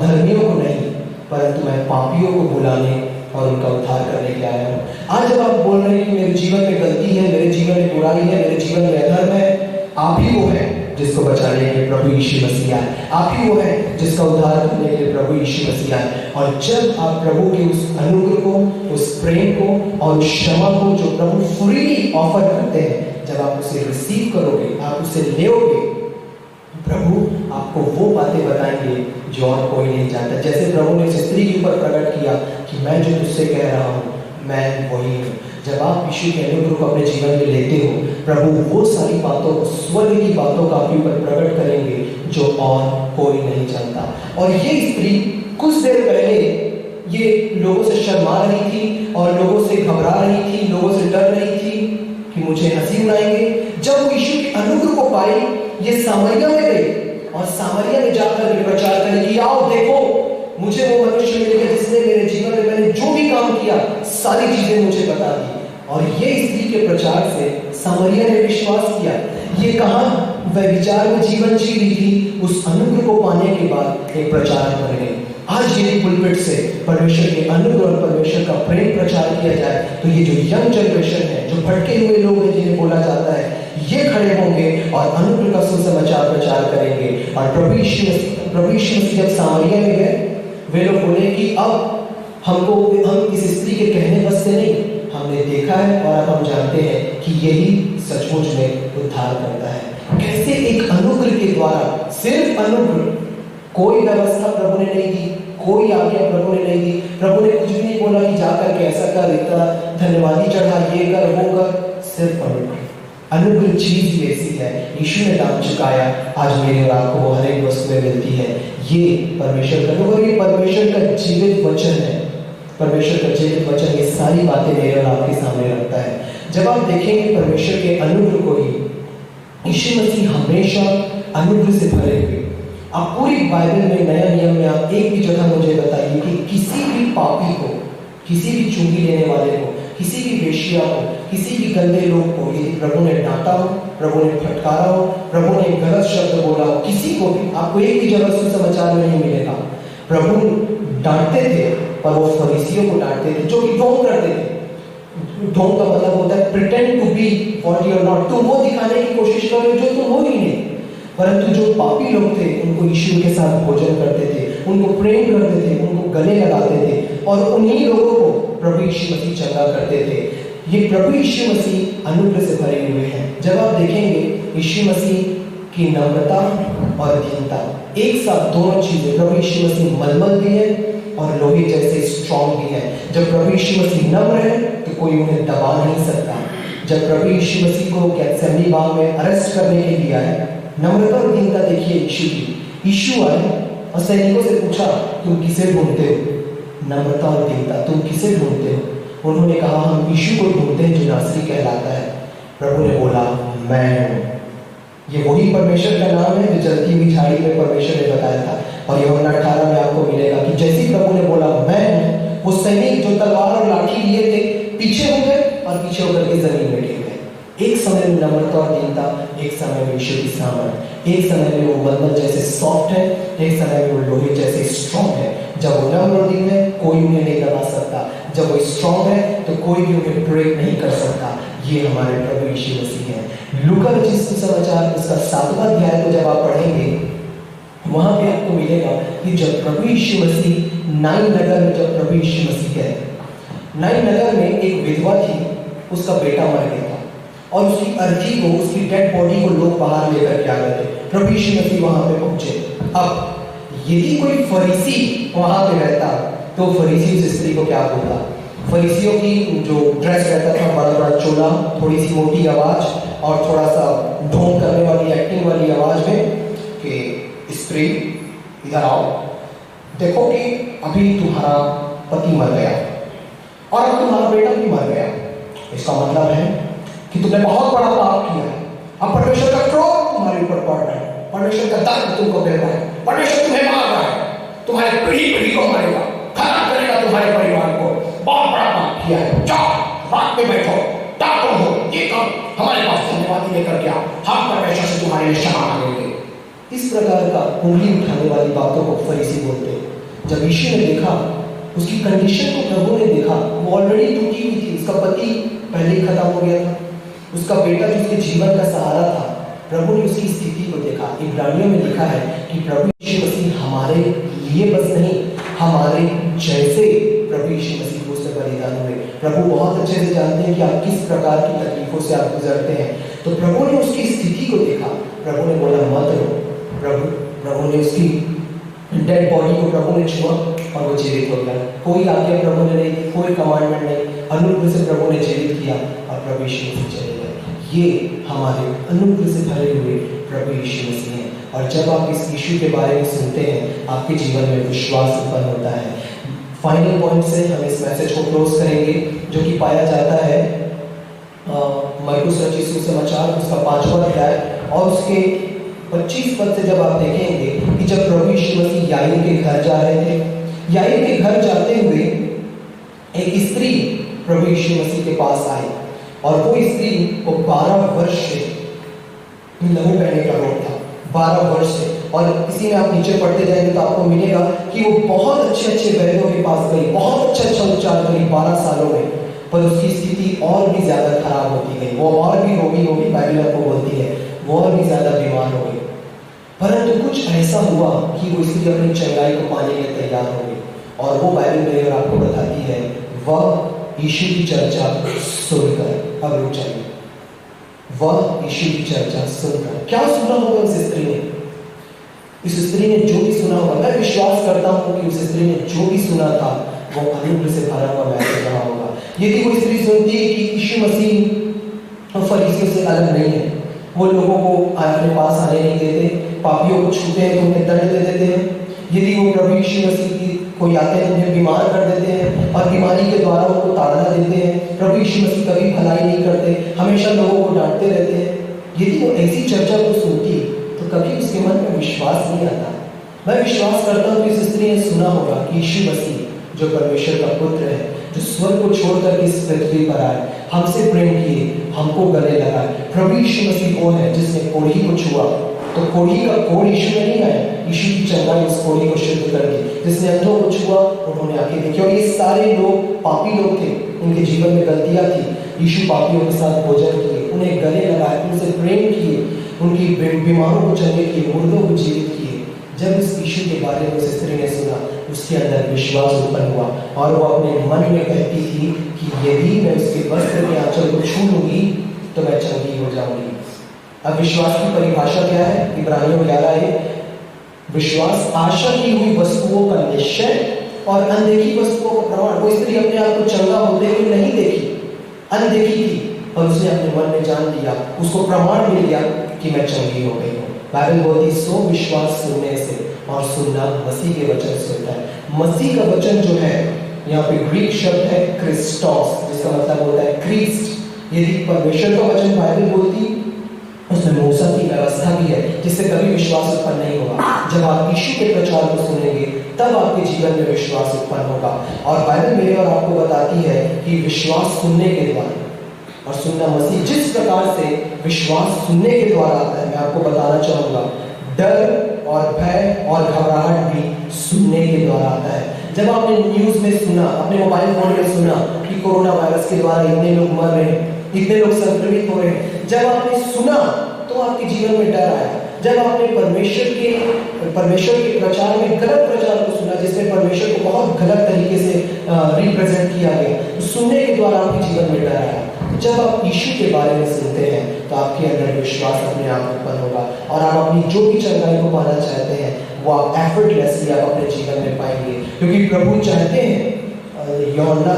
धर्मियों को नहीं परंतु मैं पापियों को बुलाने और उनका उद्धार करने के लिए आया हूँ। आज जब आप बोल रहे हैं कि मेरे जीवन में गलती है, मेरे जीवन में बुराई है, मेरे जीवन में अधर्म है, आप ही वो है जिसको बचाने के लिए प्रभु यीशु मसीह आए, आप ही वो है जिसका उद्धार करने के लिए प्रभु यीशु मसीह आए। और जब आप प्रभु के उस अनुग्रह को, उस प्रेम को और उस क्षमा को जो प्रभु फ्रीली ऑफर करते हैं, जब आप उसे रिसीव करोगे, आप उसे लेओगे, प्रभु आपको वो बातें बताएंगे जो और कोई नहीं जानता। जैसे प्रभु ने इस स्त्री के ऊपर प्रकट किया कि मैं जो तुझसे कह रहा हूँ मैं वही हूँ। जब आप यीशु के अनुग्रह को अपने जीवन में लेते हो, प्रभु वो सारी बातों को, स्वर्ग की बातों का आपके ऊपर प्रकट करेंगे जो और कोई नहीं जानता। और ये स्त्री कुछ देर पहले ये लोगों से शर्मा रही थी और लोगों से घबरा रही थी, लोगों से डर रही थी कि मुझे हंसी उड़ाएंगे। जब वो यीशु के अनुग्रह को पाई, ये सामरिया में गई और सामरिया में जाकर के प्रचार करेगी, आओ देखो मुझे वो मनुष्य मिलेगा जिसने मेरे जीवन में मैंने जो भी काम किया सारी चीजें मुझे बता दी। और ये स्त्री के प्रचार से सामरिया ने विश्वास किया। ये कहां वह विचार में जीवन जी रही थी, उस अनुग्रह को पाने के बाद एक प्रचारक बन गई। आज यदि पुलपिट से परमेश्वर के अनुग्रह और परमेश्वर का प्रेम प्रचार किया जाए तो ये जो यंग जनरेशन है, जो भटके हुए लोग हैं जिन्हें बोला जाता है, ये खड़े होंगे और अनुग्रह का सुसमाचार प्रचार करेंगे। और प्रभु यीशु मसीह जब सामरिया में गए, वे लोग बोले कि अब हम इस स्त्री के कहने बस से नहीं, हमने देखा है और अब हम जानते हैं कि यही सचमुच में उद्धार करता है। कैसे एक अनुग्रह के द्वारा, सिर्फ अनुग्रह, कोई व्यवस्था प्रभु ने नहीं दी, कोई आज्ञा प्रभु ने नहीं दी, प्रभु ने कुछ भी नहीं बोला कि जाकर के ऐसा कर, इतना धन्यवादी चढ़ा, ये कर वो कर, सिर्फ अनुग्रह। अनुग्रह चीज ही ऐसी है, यीशु ने दाम चुकाया, आज मेरे और आपको वो हर एक वस्तु में मिलती है। ये परमेश्वर का, और ये परमेश्वर का जीवित वचन है, परमेश्वर का जीवित वचन ये सारी बातें मेरे और आपके सामने रखता है। जब आप देखेंगे परमेश्वर के अनुग्रह को ही, यीशु मसीह हमेशा अनुग्रह से भरे हुए। आप पूरी बाइबल में, नया नियम में आप एक भी जगह मुझे बताइए कि किसी भी पापी को, किसी भी चुंगी लेने वाले को, किसी भी वेश्या को, किसी भी गंदे लोग को यदि प्रभु ने डांटा हो, प्रभु ने फटकारा हो, प्रभु ने गलत शब्द बोला हो, किसी को भी आपको एक भी जगह सुसमाचार में नहीं मिलेगा। प्रभु डांटते थे पर वो फरीसियों को डांटते थे जो कि ढोंग करते थे। ढोंग का मतलब होता है pretend to be what you are not, तुम वो दिखाने की कोशिश कर रहे हो जो तुम हो ही नहीं। परंतु जो पापी लोग थे उनको यीशु के साथ भोजन करते थे, उनको प्रेम करते थे, उनको गले लगाते थे और उन्हीं लोगों को प्रभु यीशु मसीह चंगा करते थे। ये प्रभु यीशु मसीह अनुग्रह से भरे हुए हैं। जब आप देखेंगे यीशु मसीह की नम्रता और दीनता, एक साथ दोनों चीजें, प्रभु यीशु मसीह मलमल भी है और लोहे जैसे स्ट्रॉन्ग भी है। जब प्रभु यीशु मसीह नम्र है तो कोई उन्हें दबा नहीं सकता। जब प्रभु यीशु मसीह को गेत्सेमनी बाग में अरेस्ट करने के लिए आए, नम्रता और दीनता देखिए यीशु की। यीशु आए और सैनिकों से पूछा तुम किसे ढूंढते हो? नम्रता और दीनता, तुम किसे ढूंढते हो? उन्होंने कहा हम यीशु को ढूंढते हैं जो नासरी कहलाता है। प्रभु ने बोला मैं हूं। ये वही परमेश्वर का नाम है जो जलती हुई झाड़ी में परमेश्वर ने बताया था। और यूहन्ना 18 में आपको मिलेगा कि जैसे प्रभु ने बोला मैं हूं, वो सैनिक जो तलवार और लाठी लिए थे पीछे हो गए और पीछे होकर के जमीन में गिर गए। एक समय में नम्रता और दीनता, एक समय में यीशु की सामर्थ, एक समय में वो मलमल जैसे सॉफ्ट है, एक समय में वो लोहे जैसे स्ट्रॉन्ग है। जब वो नम्र और दीन है कोई उन्हें नहीं दबा सकता, जब वो स्ट्रॉन्ग है तो कोई भी उन्हें ब्रेक नहीं कर सकता। ये हमारे प्रभु यीशु मसीह है। लूका रचित सुसमाचार उसका 7वां अध्याय को जब आप पढ़ेंगे, वहां पे आपको मिलेगा कि जब प्रभु यीशु मसीह नाइन नगर में, जब प्रभु यीशु मसीह गए, नाइन नगर में एक विधवा थी, उसका बेटा मर गया था और उसकी अर्थी को, उसकी डेड बॉडी को लोग बाहर लेकर के आ गए थे। प्रभु यीशु मसीह वहां पे पहुंचे। अब यदि कोई फरीसी वहां पे रहता तो फरीसी उस स्त्री को क्या बोलता? फरीसियों की जो ड्रेस रहता था, बड़ा बड़ा चोला, थोड़ी सी मोटी आवाज और थोड़ा सा ढोंग करने वाली, एक्टिंग वाली आवाज में कि स्त्री इधर आओ, देखो कि अभी तुम्हारा पति मर गया और अब तुम्हारा बेटा भी मर गया। इसका मतलब है कि तुमने बहुत बड़ा पाप किया है। अब परमेश्वर का क्रोध तुम्हारे ऊपर पड़ रहा है, परमेश्वर का दर्द तुमको दे रहा है, परमेश्वर तुम्हें मार रहा है, तुम्हारे पीढ़ी पीढ़ी को मारेगा, खराब करेगा तुम्हारे परिवार को। बहुत बड़ा पाप किया है, जाओ रात में बैठो, डाको हो, ये काम हमारे पास धन्यवाद लेकर के आओ, हम परमेश्वर से तुम्हारे लिए क्षमा मांगेंगे। इस प्रकार का उंगली उठाने वाली बातों को फरीसी बोलते हैं। जब यीशु ने देखा उसकी कंडीशन को, प्रभु ने देखा, वो ऑलरेडी टूटी हुई थी, उसका पति पहले ही खत्म हो गया था, उसका बेटा जो उसके जीवन का सहारा था, प्रभु ने उसकी स्थिति को देखा। इब्रानियों में लिखा है कि प्रभु यीशु मसीह हमारे लिए बस नहीं, हमारे जैसे प्रभु यीशु मसीह को उसमें बलिदान हुए। प्रभु बहुत अच्छे से जानते हैं कि आप किस प्रकार की तकलीफों से आप गुजरते हैं। तो प्रभु ने उसकी स्थिति को देखा, प्रभु ने बोला मत रो। प्रभु ने उसकी डेड बॉडी को प्रभु ने छुआ और वो जीवित हो गया। कोई आज्ञा प्रभु ने नहीं दी, कोई कमांडमेंट नहीं, अनुग्रह से प्रभु ने जीवित किया और प्रभु यीशु मसीह चले गए। ये हमारे अनुग्रह से भरे हुए प्रभु यीशु मसीह हैं। और जब आप इस यीशु के बारे में सुनते हैं, आपके जीवन में विश्वास उत्पन्न होता है। फाइनल पॉइंट से हम इस मैसेज को क्लोज करेंगे, जो कि पाया जाता है मरकुस रचित सुसमाचार उसका 5वां अध्याय और उसके 25 पद से जब आप देखेंगे कि जब प्रभु यीशु मसीह याईर के घर जा रहे थे, याईर के घर जाते हुए एक स्त्री प्रभु यीशु मसीह के पास आई और वो स्त्री को 12 वर्ष से लहू बहने का रोग था, 12 वर्ष से। और इसी में आप नीचे पढ़ते जाएंगे तो आपको मिलेगा कि वो बहुत अच्छे अच्छे वैद्यों के पास गई, बहुत अच्छा उपचार करी 12 सालों में, पर उसकी स्थिति और भी ज्यादा खराब होती गई। वो और भी रोगी होगी, बाइबल आपको बोलती है, वो और भी ज्यादा बीमार हो गई। परंतु कुछ ऐसा हुआ कि वो स्त्री अपनी चंगाई को पाने के लिए तैयार हो गई और वो बाइबल में और आपको बताती है, वह यीशु की चर्चा सुनकर, अब रुक जाइए, वह यीशु की चर्चा सुनकर, क्या सुना होगा उस स्त्री ने? इस स्त्री ने जो भी सुना होगा, मैं विश्वास करता हूं कि उस स्त्री ने जो भी सुना था वो अनुग्रह से भरा हुआ मैसेज रहा होगा। यदि वो स्त्री सुनती है कि यीशु मसीह फरीसियों से अलग नहीं है, वो लोगों को अपने पास आने नहीं देते, पापियों को छूते हैं तो उन्हें दंड दे देते हैं, यदि वो प्रभु यीशु मसीह की कोई आते हैं उन्हें बीमार कर देते हैं और बीमारी के द्वारा उनको ताड़ना देते हैं, प्रभु यीशु मसीह कभी भलाई नहीं करते, हमेशा लोगों को डांटते रहते हैं, यदि वो ऐसी चर्चा को सुनती तो कभी उसके मन में विश्वास नहीं आता। मैं विश्वास करता हूँ कि इस स्त्री ने सुना होगा कि यीशु मसीह जो परमेश्वर का पुत्र है, जो स्वर्ग को छोड़कर इस पृथ्वी पर आए, हमसे प्रेम किए, हमको गले लगाए। प्रभु यीशु मसीह वो है जिसने कोढ़ी को छुआ, तो कोढ़ी का कोढ़ यीशु में नहीं आया, यीशु की चंगाई उस कोढ़ी को शुद्ध कर दी। जिसने अंधों को छुआ, उन्होंने आंखें देखी। और ये सारे लोग पापी लोग थे, इनके जीवन में गलतियां थी। यीशु पापियों के साथ भोजन किए, उन्हें गले लगाए, उनसे प्रेम किए, उनकी बीमारों को चंगे किए, मुर्दों को जीवित किए। जब इस यीशु के बारे में उस स्त्री ने सुना, उसके अंदर विश्वास उत्पन्न हुआ और वो अपने मन में कहती थी कि यदि मैं उसके वस्त्र के आंचल को छू लूंगी तो मैं चंगी हो जाऊंगी। अब विश्वास की परिभाषा क्या है? इब्रानियों 11 विश्वास आशा की हुई वस्तुओं का निश्चय और अनदेखी वस्तुओं का प्रमाण। वो स्त्री अपने आप को चंगा होते हुए नहीं देखी, अनदेखी थी, और उसने अपने मन में जान लिया, उसको प्रमाण मिल गया कि मैं चंगी हो गई हूँ। बाइबल बोलती सो विश्वास सुनने से और सुनना मसीह के वचन से होता है। मसीह का वचन जो है, यहाँ पे ग्रीक शब्द है क्रिस्टोस, जिसका मतलब होता है क्रिस्ट। यदि परमेश्वर का वचन बाइबल बोलती, उसमें मूसा की व्यवस्था भी है जिससे कभी विश्वास उत्पन्न नहीं होगा। जब आप यीशु के प्रचार को सुनेंगे तब आपके जीवन में विश्वास उत्पन्न होगा। और बाइबल मेरे और आपको बताती है कि विश्वास सुनने के द्वारा, और सुनना मसीह जिस प्रकार से विश्वास सुनने के द्वारा आता है, मैं आपको बताना चाहूंगा, डर और भय और घबराहट भी सुनने के द्वारा आता है। जब आपने न्यूज में सुना, अपने मोबाइल फोन में सुना कि कोरोना वायरस के द्वारा इतने लोग मर रहे हैं, इतने लोग संक्रमित हो रहे हैं, जब आपने सुना तो आपके जीवन में डर आया। जब आपने परमेश्वर के प्रचार में गलत प्रचार को सुना, जिसमें परमेश्वर को बहुत गलत तरीके से रिप्रेजेंट किया गया, तो सुनने के द्वारा आपके जीवन में डर आया। जब आप यीशु के बारे में सुनते हैं तो आपके अंदर विश्वास अपने आप उत्पन्न होगा और आप अपनी जो भी चंगाई को पाना चाहते हैं वो आप एफर्टलेसली आप अपने जीवन में पाएंगे, क्योंकि प्रभु चाहते हैं।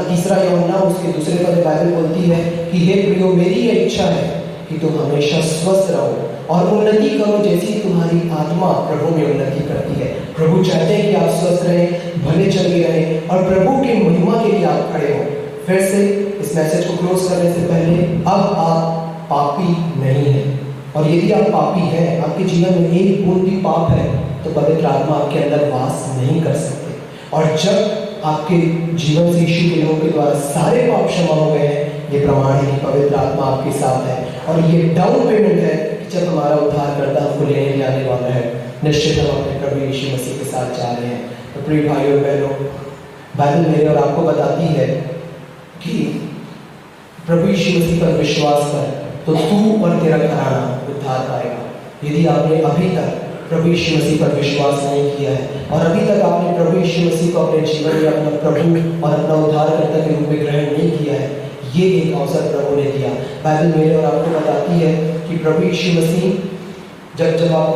तीसरा यूहन्ना उसके दूसरे पद में बाइबल बोलती है कि हे प्रियो, मेरी यह इच्छा है कि तुम हमेशा स्वस्थ रहो और उन्नति करो जैसी तुम्हारी आत्मा प्रभु में उन्नति करती है। प्रभु चाहते हैं कि आप स्वस्थ रहें, भले चले रहें और प्रभु की महिमा के लिए आप खड़े हो। फिर से इस मैसेज को क्लोज करने से पहले, अब आप पापी नहीं हैं, और यदि आप पापी हैं, आपके जीवन में एक बूंद भी पाप है, तो पवित्र आत्मा आपके अंदर वास नहीं कर सकते। और जब आपके जीवन से यीशु के लोगों के द्वारा सारे पाप क्षमा हो गए हैं, ये प्रमाण है कि पवित्र आत्मा आपके साथ है, और ये डाउन पेमेंट है कि जब हमारा उद्धारकर्ता हमको लेने जाने वाला है, निश्चित हम अपने प्रभु यीशु मसीह के साथ जा रहे हैं। तो प्रिय भाइयों और बहनों, बाइबल मेरे और आपको बताती है कि प्रभु यीशु मसीह पर विश्वास कर तो तू और तेरा घराना उद्धार पाएगा। यदि आपने अभी तक प्रभु यीशु मसीह पर विश्वास नहीं किया है और अभी तक आपने प्रभु यीशु मसीह को अपने जीवन में अपना प्रभु और अपना उद्धारकर्ता के रूप में ग्रहण नहीं किया है, ये एक अवसर प्रभु ने दिया। बाइबल मेरे और आपको बताती है कि प्रभु यीशु मसीह जब आप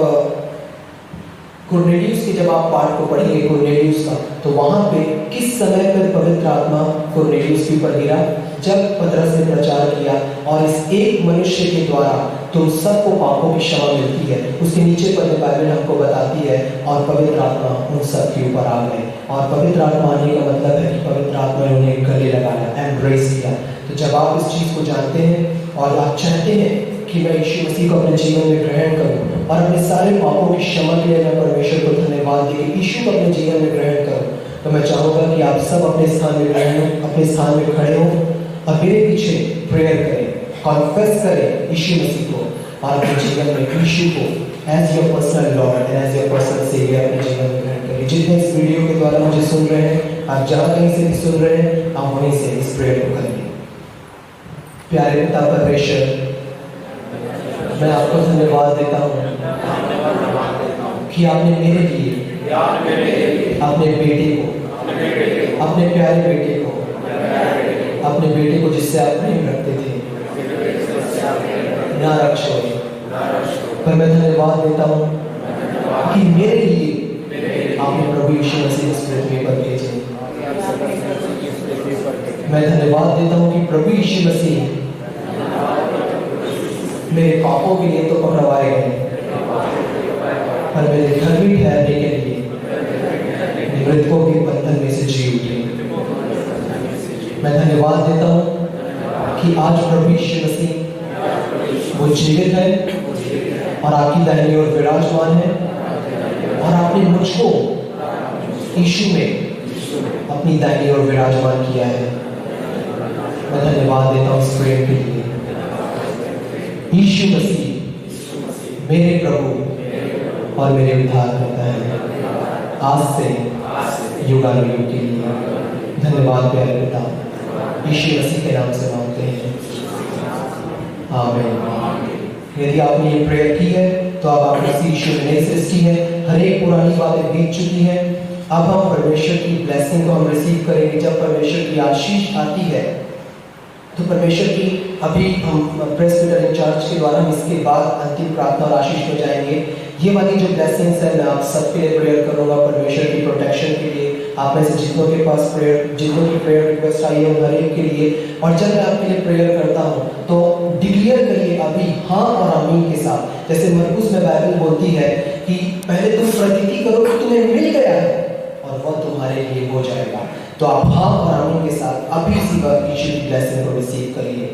कुरनेलियुस की जब आप पाठ को पढ़ेंगे कुरनेलियुस का, तो वहां पे किस समय पर पवित्र आत्मा कुरनेलियुस के ऊपर गिरा? जब पतरस ने प्रचार किया और इस एक मनुष्य के द्वारा तुम सबको पापों की क्षमा मिलती है, उसके नीचे पर बाइबल हमको बताती है और पवित्र आत्मा उन सब के ऊपर आ गए। और पवित्र आत्मा आने का मतलब है कि पवित्र आत्मा ने उन्हें गले लगाया, एम्ब्रेस किया। तो जब आप इस चीज को जानते हैं और आप चाहते हैं कि मैं यीशु मसीह को अपने जीवन में ग्रहण करूं और अपने सारे पापों की क्षमा के लिए मैं परमेश्वर को धन्यवाद देके यीशु को अपने जीवन में ग्रहण करूं, तो मैं चाहूंगा कि आप सब अपने स्थान में अपने स्थान में खड़े हो और मेरे पीछे प्रेयर करें, कॉन्फेस करें यीशु मसीह को और अपने जीवन में यीशु को as your personal lord and as your personal saviour अपने जीवन में ग्रहण करें। जितने इस वीडियो के द्वारा मुझे सुन रहे हैं, आप जहाँ कहीं से भी सुन रहे हैं, आप वहीं से इस प्रेयर को करेंगे। प्यारे पिता परमेश्वर, मैं आपको धन्यवाद देता हूँ कि आपने मेरे लिए अपने बेटे को, अपने प्यारे बेटे को, अपने बेटे को जिससे आप प्रेम रखते थे ना रख छोड़े, पर मैं धन्यवाद देता हूँ कि मेरे लिए आपने प्रभु यीशु मसीह इस पृथ्वी पर भेजे। मैं धन्यवाद देता हूँ कि प्रभु यीशु मसीह मेरे पापों के लिए तो पकड़वाए गए, पर मेरे धर्मी ठहरने के लिए मृतकों के बंधन में से जी उठे। मैं धन्यवाद देता हूँ कि आज प्रभु यीशु मसीह वो जीवित है और आपकी दाहिनी ओर विराजमान है, और आपने मुझको यीशु में अपनी दाहिनी ओर विराजमान किया है। मैं धन्यवाद देता हूँ इस प्रेम के लिए। यीशु मसीह मेरे प्रभु और मेरे उद्धार करता है, आज से युगानुयुग के लिए। धन्यवाद प्यारे पिता, यीशु मसीह के नाम से मांगते हैं, आमीन। यदि आपने ये प्रेयर की है तो अब आप मसीह यीशु में नई सृष्टि है, हर एक पुरानी बातें बीत चुकी हैं। अब हम परमेश्वर की ब्लेसिंग को हम रिसीव करेंगे। जब परमेश्वर की आशीष आती है तो परमेश्वर की, अभी हम प्रेस्बिटर इंचार्ज के द्वारा हम इसके बाद अंतिम प्रार्थना और आशीष में जाएंगे। ये वाली जो ब्लेसिंग्स है मैं आप सबके लिए प्रेयर करूंगा परमेश्वर की प्रोटेक्शन के लिए। आप में से जितनों के पास जितनों की प्रेयर रिक्वेस्ट आई है हर एक के लिए। और जब मैं आपके लिए प्रेयर करता हूँ तो डिक्लेयर करिए अभी हाँ और आमीन के साथ। जैसे मरकुस में बाइबल बोलती है कि पहले तुम प्रतीति करो कि तुम्हें मिल गया है और वह तुम्हारे लिए हो जाएगा। तो आप हाँ और आमीन के साथ अभी इसी बात यीशु की ब्लेसिंग को रिसीव करिए।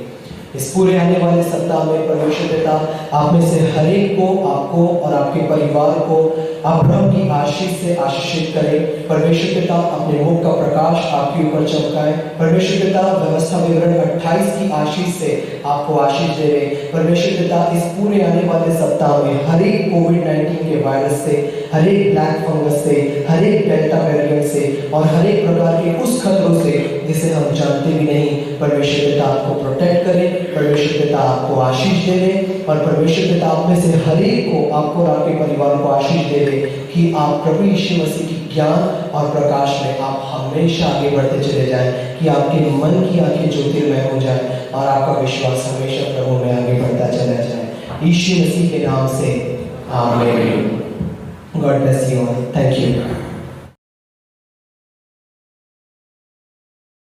इस पूरे आने वाले सप्ताह में परमेश्वर पिता आप में से हर एक को, आपको और आपके परिवार को अब्राहम की आशीष से आशीषित करे। परमेश्वर पिता अपने मुख का प्रकाश आपके ऊपर चमकाए। परमेश्वर पिता व्यवस्था विवरण 28 की आशीष से आपको आशीष देवे। परमेश्वर पिता इस पूरे आने वाले सप्ताह में हर एक कोविड-19 के वायरस से हर एक ब्लैक फंगस से, हर एक डेल्टा वेरिएंट से और हर एक प्रकार के उस खतरों से जिसे हम जानते भी नहीं। परमेश्वर पिता आपको प्रोटेक्ट करे, परमेश्वर पिता आपको आशीष दे दे और परमेश्वर पिता आप में से हर एक को, आपको और आपके परिवार को आशीष दे दे कि आप प्रभु यीशु मसीह की ज्ञान और प्रकाश में आप हमेशा आगे बढ़ते चले जाएं, कि आपके मन की आंखें ज्योतिर्मय हो जाए और आपका विश्वास हमेशा प्रभु में आगे बढ़ता चला जाए। यीशु मसीह के नाम से आमीन। God bless you all. Thank you.